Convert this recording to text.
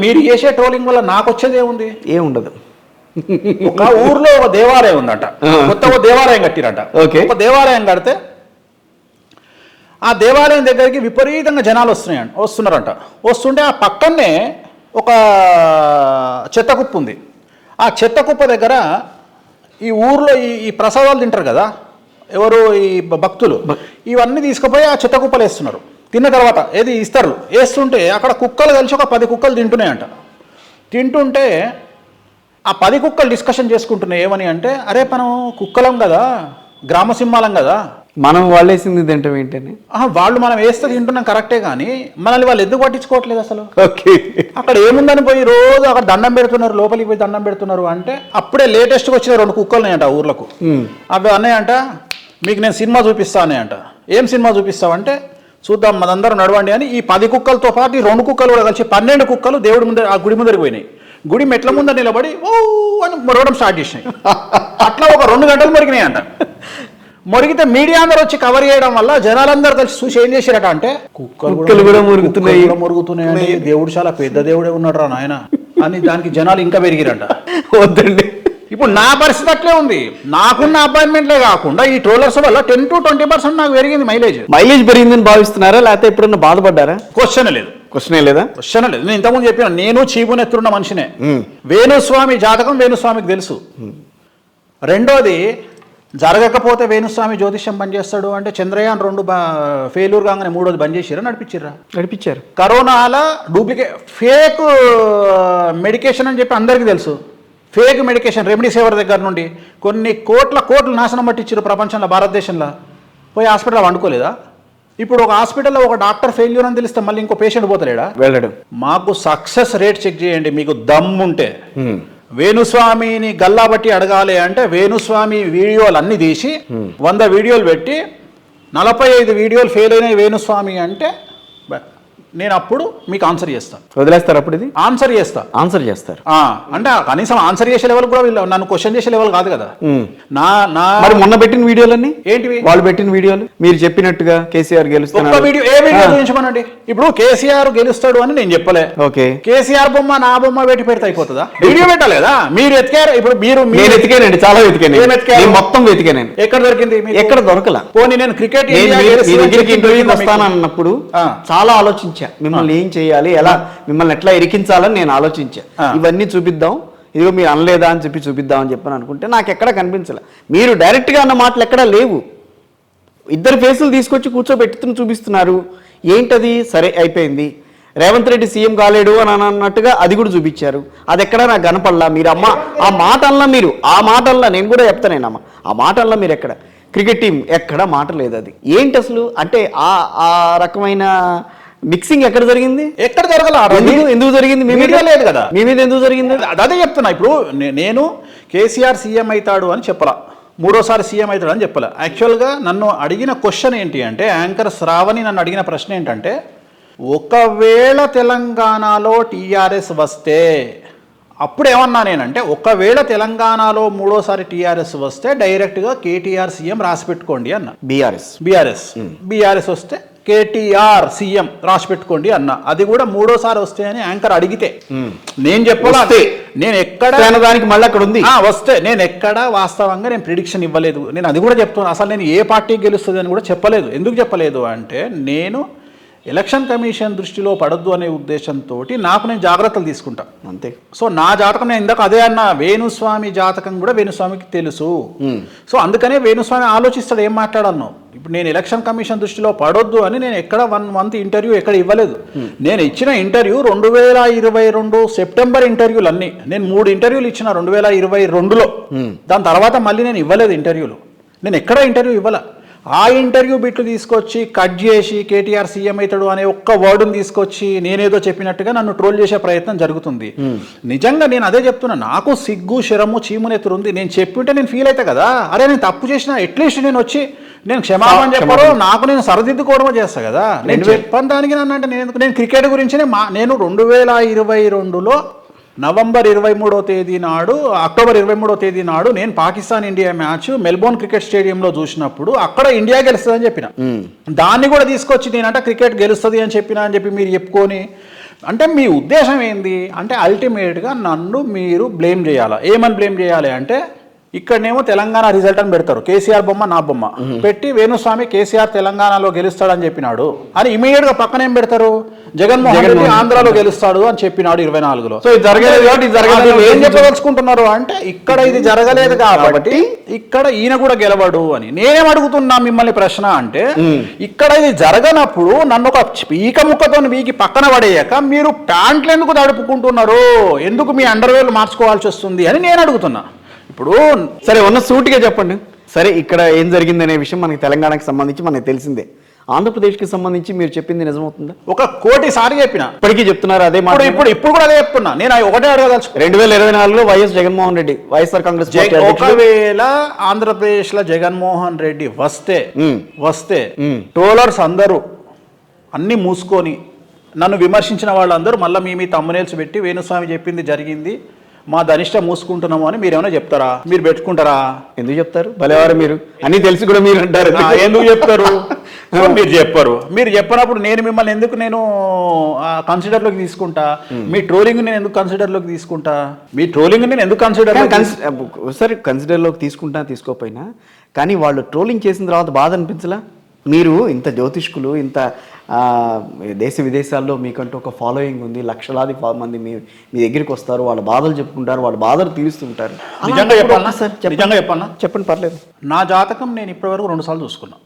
మీరు చేసే ట్రోలింగ్ వల్ల నాకు వచ్చేది ఏముంది? ఏముండదు. ఒక ఊర్లో ఒక దేవాలయం ఉందంట, కొత్తగా దేవాలయం కట్టిరంట. ఒక దేవాలయం కడితే ఆ దేవాలయం దగ్గరికి విపరీతంగా జనాలు వస్తున్నారంట. వస్తుంటే ఆ పక్కనే ఒక చెత్త కుప్ప ఉంది. ఆ చెత్త కుప్ప దగ్గర ఈ ఊర్లో ఈ ప్రసాదాలు తింటారు కదా ఎవరు, ఈ భక్తులు, ఇవన్నీ తీసుకుపోయి ఆ చెత్త కుప్పలు వేస్తున్నారు. తిన్న తర్వాత ఏది ఇస్తారు, వేస్తుంటే అక్కడ కుక్కలు కలిసి ఒక 10 కుక్కలు తింటున్నాయంట. తింటుంటే ఆ 10 కుక్కలు డిస్కషన్ చేసుకుంటున్నాయి. ఏమని అంటే, అరే మనం కుక్కలం కదా, గ్రామ సింహాలం కదా, మనం వాళ్ళు వేసింది తింటాం ఏంటని. వాళ్ళు మనం వేస్తే తింటున్నాం కరెక్టే, కానీ మనల్ని వాళ్ళు ఎందుకు పట్టించుకోవట్లేదు అసలు? ఓకే, అక్కడ ఏముందని పోయి రోజు అక్కడ దండం పెడుతున్నారు, లోపలికి పోయి దండం పెడుతున్నారు. అంటే అప్పుడే లేటెస్ట్గా వచ్చిన 2 కుక్కలు ఉన్నాయంట ఊర్లకు. అవి అన్నాయంట, మీకు నేను సినిమా చూపిస్తా అన్నాయంట. ఏం సినిమా చూపిస్తావంటే, చూద్దాం మనందరం నడవండి అని ఈ 10 కుక్కలతో పాటు ఈ 2 కుక్కలు కూడా కలిసి 12 కుక్కలు దేవుడి ముందర, ఆ గుడి ముందరికి పోయినాయి. గుడి మెట్ల ముందర నిలబడి ఓ అని మొరగడం స్టార్ట్ చేసినాయి. అట్లా ఒక 2 గంటలు మొరిగినాయి అంట. మొరిగితే మీడియా అందరూ వచ్చి కవర్ చేయడం వల్ల జనాలందరూ కలిసి చూసి ఏం చేశారట అంటే, కుక్కలు కూడా మొరుగుతున్నాయి, దేవుడు చాలా పెద్ద దేవుడే ఉన్నాడు రా నాయన అని దానికి జనాలు ఇంకా పెరిగిరంట. వద్దండి, ఇప్పుడు నా పరిస్థితి అట్లే ఉంది. నాకున్న అపాయింట్మెంట్లే కాకుండా ఈ ట్రోలర్స్ వల్ల 10 to 20% నాకు పెరిగింది మైలేజ్ పెరిగిందని భావిస్తున్నారా, లేకపోతే ఎప్పుడన్నా బాధపడ్డారా? క్వశ్చన్ లేదు. నేను ఇంతకుముందు చెప్పిన, నేను చీపునెత్తున్న మనిషినే. వేణుస్వామి జాతకం వేణుస్వామికి తెలుసు. రెండోది, జరగకపోతే వేణుస్వామి జ్యోతిష్యం బంద్ చేస్తాడు అంటే చంద్రయాన్ 2 ఫెయిల్యూర్ కాగానే 3వది బంద్ చేసిరా, నడిపించారు. కరోనాలో డూప్లికేట్ ఫేక్ మెడికేషన్ అని చెప్పి అందరికీ తెలుసు. ఫేక్ మెడికేషన్ రెమ్డెసివిర్ దగ్గర నుండి కొన్ని కోట్లు నాశనం పట్టించారు ప్రపంచంలో, భారతదేశంలో. పోయి హాస్పిటల్ వండుకోలేదా? ఇప్పుడు ఒక హాస్పిటల్లో ఒక డాక్టర్ ఫెయిల్యూర్ అని తెలిస్తే మళ్ళీ ఇంకో పేషెంట్ పోతలేడా? వెళ్ళడు. మాకు సక్సెస్ రేట్ చెక్ చేయండి. మీకు దమ్ముంటే వేణుస్వామిని గల్లాబట్టి అడగాలి అంటే వేణుస్వామి వీడియోలు అన్ని తీసి 100 వీడియోలు పెట్టి 45 వీడియోలు ఫెయిల్ అయినాయి వేణుస్వామి అంటే నేను అప్పుడు మీకు ఆన్సర్ చేస్తాను. వదిలేస్తారు? అప్పుడు ఇది ఆన్సర్ చేస్తారు అంటే కనీసం ఆన్సర్ చేసే లెవెల్ కూడా నన్ను క్వశ్చన్ చేసే లెవెల్ కాదు కదా. మరి మొన్న పెట్టిన వీడియోలన్నీ ఏంటివి? వాళ్ళు పెట్టిన వీడియోలు మీరు చెప్పినట్టుగా కేసీఆర్ గెలుస్తాడు వీడియో, ఏ వీడియో చూపించమనండి. ఇప్పుడు కేసీఆర్ గెలుస్తాడు అని నేను చెప్పలే. ఓకే, కేసీఆర్ బొమ్మ నా బొమ్మ పెడితే అయిపోతుందా? వీడియో పెట్టాలి కదా. మీరు ఎతికారు. ఇప్పుడు నేను ఎతికానండి, చాలా వెతికాను, మొత్తం వెతికానండి. ఎక్కడ దొరికింది? ఎక్కడ దొరకలా. పోనీ నేను క్రికెట్ ఇంటర్వ్యూకి వస్తానన్నప్పుడు చాలా ఆలోచించాను, మిమ్మల్ని ఏం చేయాలి, ఎలా మిమ్మల్ని ఎట్లా ఇరికించాలని నేను ఆలోచించా. ఇవన్నీ చూపిద్దాం, ఇదిగో మీరు అనలేదా అని చెప్పి చూపిద్దాం అని చెప్పని అనుకుంటే నాకు ఎక్కడ కనిపించలే. మీరు డైరెక్ట్గా అన్న మాటలు ఎక్కడా లేవు. 2 ఫేసులు తీసుకొచ్చి కూర్చోబెట్టుకుని చూపిస్తున్నారు. ఏంటది? సరే అయిపోయింది, రేవంత్ రెడ్డి సీఎం కాలేడు అని అన్నట్టుగా అది కూడా చూపించారు. అది ఎక్కడ నాకు కనపడలా. మీరు అమ్మ ఆ మాటల్లో, మీరు ఆ మాటల్లో నేను కూడా చెప్తానేనమ్మా, ఆ మాటల్లో మీరు ఎక్కడ క్రికెట్ టీం ఎక్కడ మాట లేదు. అది ఏంటి అసలు అంటే ఆ రకమైన మిక్సింగ్ ఎక్కడ జరిగింది? ఎక్కడ జరగల? ఎందుకు జరిగింది? మీ మీద లేదు కదా. మీ మీద ఎందుకు జరిగింది? అదే చెప్తున్నా. ఇప్పుడు నేను కేసీఆర్ సీఎం అవుతాడు అని చెప్పలా, 3వ సారి సీఎం అవుతాడు అని చెప్పలా. యాక్చువల్గా నన్ను అడిగిన క్వశ్చన్ ఏంటి అంటే, యాంకర్ శ్రావణి నన్ను అడిగిన ప్రశ్న ఏంటంటే, ఒకవేళ తెలంగాణలో టీఆర్ఎస్ వస్తే, అప్పుడు ఏమన్నా నేనంటే, ఒకవేళ తెలంగాణలో 3వ సారి టీఆర్ఎస్ వస్తే డైరెక్ట్గా కేటీఆర్ సీఎం రాసి పెట్టుకోండి అన్న. బీఆర్ఎస్ వస్తే కేటీఆర్ సీఎం రాసి పెట్టుకోండి అన్న. అది కూడా 3వ సారి వస్తే అని యాంకర్ అడిగితే నేను చెప్పలా. నేను ఎక్కడ దానికి మళ్ళీ అక్కడ ఉంది వస్తే నేను ఎక్కడ వాస్తవంగా నేను ప్రిడిక్షన్ ఇవ్వలేదు. నేను అది కూడా చెప్తున్నాను. అసలు నేను ఏ పార్టీ గెలుస్తుంది అని కూడా చెప్పలేదు. ఎందుకు చెప్పలేదు అంటే, నేను ఎలక్షన్ కమిషన్ దృష్టిలో పడద్దు అనే ఉద్దేశంతో నేను జాగ్రత్తలు తీసుకుంటా అంతే. సో నా జాతకం నేను ఇందాక అదే అన్న, వేణుస్వామి జాతకం కూడా వేణుస్వామికి తెలుసు. సో అందుకనే వేణుస్వామి ఆలోచిస్తాడు ఏం మాట్లాడాలను. ఇప్పుడు నేను ఎలక్షన్ కమిషన్ దృష్టిలో పడొద్దు అని నేను ఎక్కడ 1 month ఇంటర్వ్యూ ఎక్కడ ఇవ్వలేదు. నేను ఇచ్చిన ఇంటర్వ్యూ 2022 సెప్టెంబర్ ఇంటర్వ్యూలు అన్నీ. నేను 3 ఇంటర్వ్యూలు ఇచ్చిన 2022లో. దాని తర్వాత మళ్ళీ నేను ఇవ్వలేదు ఇంటర్వ్యూలు. నేను ఎక్కడ ఇంటర్వ్యూ ఇవ్వాల. ఆ ఇంటర్వ్యూ బిట్లు తీసుకొచ్చి కట్ చేసి కేటీఆర్ సీఎం అవుతాడు అనే ఒక్క వర్డ్ని తీసుకొచ్చి నేనేదో చెప్పినట్టుగా నన్ను ట్రోల్ చేసే ప్రయత్నం జరుగుతుంది. నిజంగా నేను అదే చెప్తున్నా, నాకు సిగ్గు శరము చీమునెత్తురు ఉంది. నేను చెప్పింటే నేను ఫీల్ అవుతా కదా, అరే నేను తప్పు చేసిన అట్లీస్ట్ నేను వచ్చి నేను క్షమాపణ చెప్పారో నాకు నేను సరిదిద్దుకోవడమో చేస్తా కదా. నేను చెప్పాను దానికి నన్ను అంటే నేను క్రికెట్ గురించినే నేను 2022లో నవంబర్ 23వ తేదీ నాడు, అక్టోబర్ 23వ తేదీ నాడు నేను Pakistan India match Melbourne cricket స్టేడియంలో చూసినప్పుడు అక్కడ ఇండియా గెలుస్తుంది అని చెప్పిన. దాన్ని కూడా తీసుకొచ్చి నేనంట క్రికెట్ గెలుస్తుంది అని చెప్పిన అని చెప్పి మీరు చెప్పుకొని అంటే మీ ఉద్దేశం ఏంది అంటే అల్టిమేట్గా నన్ను మీరు బ్లేమ్ చేయాలా? ఏమని బ్లేమ్ చేయాలి అంటే ఇక్కడనేమో తెలంగాణ రిజల్ట్ అని పెడతారు, కేసీఆర్ బొమ్మ నా బొమ్మ పెట్టి వేణుస్వామి కేసీఆర్ తెలంగాణలో గెలుస్తాడని చెప్పినాడు అని ఇమీడియట్ గా పక్కన ఏం పెడతారు, జగన్మోహన్ రెడ్డి ఆంధ్రాలో గెలుస్తాడు అని చెప్పినాడు 24లో. సో ఇది జరగలేదు కాబట్టి ఇది జరగలేదు. ఏం చెప్పదలుచుకుంటున్నారు అంటే ఇక్కడ ఇది జరగలేదు కాబట్టి ఇక్కడ ఈయన కూడా గెలవడు అని. నేనేం అడుగుతున్నా మిమ్మల్ని ప్రశ్న అంటే ఇక్కడ ఇది జరగనప్పుడు నన్ను ఒక పీక ముక్కతో వీకి పక్కన పడేయక మీరు ప్యాంట్లు ఎందుకు తడుపుకుంటున్నారు, ఎందుకు మీ అండర్వేర్లు మార్చుకోవాల్సి వస్తుంది అని నేను అడుగుతున్నా. ఇప్పుడు సరే ఉన్న సూటిగా చెప్పండి. సరే ఇక్కడ ఏం జరిగిందనే విషయం మనకి తెలంగాణకి సంబంధించి మనకి తెలిసిందే. ఆంధ్రప్రదేశ్కి సంబంధించి మీరు చెప్పింది నిజమవుతుందా? ఒక కోటి సారి చెప్పిన, ఇప్పటికీ చెప్తున్నారు అదే మాట. ఇప్పుడు కూడా అదే చెప్తున్నా. నేను ఒకటే అడగదలుచు, 2024లో వైఎస్ జగన్మోహన్ రెడ్డి వైఎస్ఆర్ కాంగ్రెస్ పార్టీ ఒకవేళ ఆంధ్రప్రదేశ్ లో జగన్మోహన్ రెడ్డి వస్తే ట్రోలర్స్ అందరూ అన్ని మూసుకొని నన్ను విమర్శించిన వాళ్ళందరూ మళ్ళీ మీ తమ్మునేల్స్ పెట్టి వేణుస్వామి చెప్పింది జరిగింది మా ధనిష్ట మూసుకుంటున్నాము అని మీరు ఏమైనా చెప్తారా? మీరు పెట్టుకుంటారా? ఎందుకు చెప్తారు? భలేవారు మీరు అన్ని తెలిసి కూడా మీరు అంటారు. ఎందుకు చెప్తారు? మీరు చెప్పరు. మీరు చెప్పినప్పుడు నేను మిమ్మల్ని ఎందుకు నేను కన్సిడర్లోకి తీసుకుంటా? మీ ట్రోలింగ్ నేను ఎందుకు కన్సిడర్లోకి తీసుకుంటా? మీ ట్రోలింగ్ నేను ఎందుకు సరే కన్సిడర్లోకి తీసుకోకపోయినా కానీ వాళ్ళు ట్రోలింగ్ చేసిన తర్వాత బాధ అనిపించలా? మీరు ఇంత జ్యోతిష్కులు, ఇంత దేశ విదేశాల్లో మీకంటూ ఒక ఫాలోయింగ్ ఉంది, లక్షలాది మంది మీ దగ్గరికి వస్తారు, వాళ్ళ బాధలు చెప్పుకుంటారు, వాళ్ళ బాధలు తీరుస్తుంటారు. నిజంగా చెప్పాలా? చెప్పండి, పర్లేదు. నా జాతకం నేను ఇప్పటివరకు 2 సార్లు చూసుకున్నా.